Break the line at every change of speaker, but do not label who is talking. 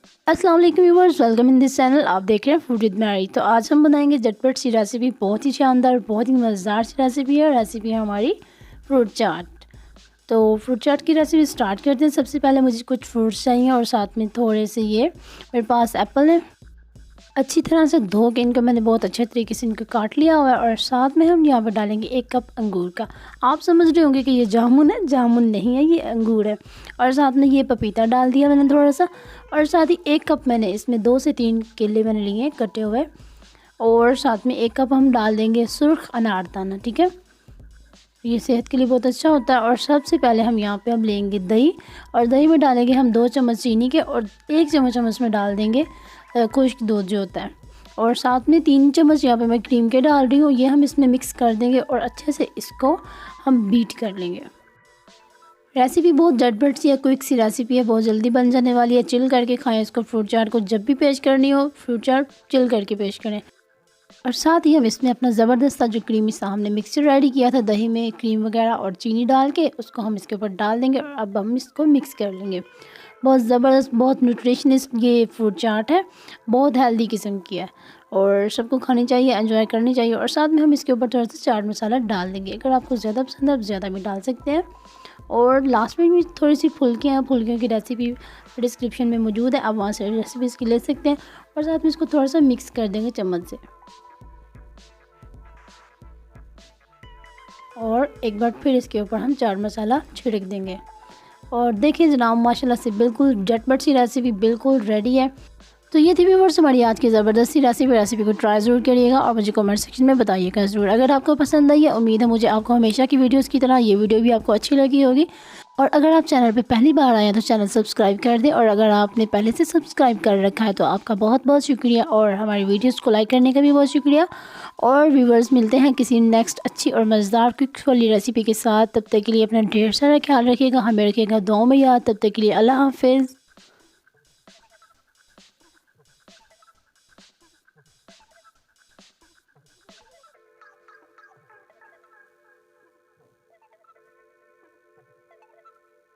अस्सलाम वालेकुम viewers, welcome in this channel. आप देख रहे हैं फूड विद मैरी। तो आज हम बनाएंगे झटपट सी रेसिपी, बहुत ही शानदार, बहुत ही मज़ेदार सी रेसिपी है। रेसिपी है हमारी फ्रूट चाट। तो फ्रूट चाट की रेसिपी स्टार्ट करते हैं। सबसे पहले मुझे कुछ फ्रूट्स चाहिए और साथ में थोड़े से ये मेरे पास एप्पल है। अच्छी तरह से धो के इनको मैंने बहुत अच्छे तरीके से इनको काट लिया हुआ है। और साथ में हम यहाँ पर डालेंगे 1 कप अंगूर का। आप समझ रहे होंगे कि ये जामुन है, जामुन नहीं है, ये अंगूर है। और साथ में ये पपीता डाल दिया मैंने थोड़ा सा। और साथ ही 1 कप मैंने इसमें 2 से 3 केले मैंने लिए हैं कटे हुए। और साथ में 1 कप हम डाल देंगे सुर्ख अनारदाना, ठीक है, ये सेहत के लिए बहुत अच्छा होता है। और सबसे पहले हम यहाँ पे लेंगे दही, और दही में डालेंगे हम 2 चम्मच चीनी के, और 1 चम्मच हम इसमें डाल देंगे खुश्क दूध जो होता है। और साथ में 3 चम्मच यहाँ पे मैं क्रीम के डाल रही हूँ। ये हम इसमें मिक्स कर देंगे और अच्छे से इसको हम बीट कर लेंगे। रेसिपी बहुत झटपट सी है, क्विक सी रेसिपी है, बहुत जल्दी बन जाने वाली है। चिल करके खाएं इसको। फ्रूट चाट को जब भी पेश करनी हो, फ्रूट चाट चिल करके पेश करें। और साथ ही हम इसमें अपना ज़बरदस्त सा जो क्रीमी सा हमने मिक्सचर रेडी किया था दही में क्रीम वगैरह और चीनी डाल के, उसको हम इसके ऊपर डाल देंगे। और अब हम इसको मिक्स कर लेंगे। बहुत ज़बरदस्त, बहुत न्यूट्रिशनिस्ट ये फ्रूट चाट है, बहुत हेल्दी किस्म की है और सबको खानी चाहिए, एंजॉय करनी चाहिए। और साथ में हम इसके ऊपर थोड़ा सा चाट मसाला डाल देंगे। अगर आपको ज़्यादा पसंद है आप ज़्यादा भी डाल सकते हैं। और लास्ट में भी थोड़ी सी फुल्कियाँ हैं, फुल्कियों की रेसिपी डिस्क्रिप्शन में मौजूद है, आप वहाँ से रेसिपी इसकी ले सकते हैं। और साथ में इसको थोड़ा सा मिक्स कर देंगे चम्मच से। और एक बार फिर इसके ऊपर हम चाट मसाला छिड़क देंगे। और देखिए जनाब, माशाल्लाह से बिल्कुल झटपट सी रेसिपी बिल्कुल रेडी है। तो ये थी व्यूअर्स हमारी आज की ज़बरदस्ती रेसिपी को ट्राई ज़रूर करिएगा और मुझे कमेंट सेक्शन में बताइएगा ज़रूर। अगर आपको पसंद आई है, उम्मीद है मुझे आपको हमेशा की वीडियोस की तरह ये वीडियो भी आपको अच्छी लगी होगी। और अगर आप चैनल पे पहली बार आए हैं तो चैनल सब्सक्राइब कर दें। और अगर आपने पहले से सब्सक्राइब कर रखा है तो आपका बहुत बहुत शुक्रिया, और हमारी वीडियोस को लाइक करने का भी बहुत शुक्रिया। और व्यूअर्स मिलते हैं किसी नेक्स्ट अच्छी और मज़ेदार क्विक वाली रेसिपी के साथ। तब तक के लिए अपना ढेर सारा ख्याल रखिएगा, हमें रखिएगा दुआओं में याद। तब तक के लिए अल्लाह हाफिज़।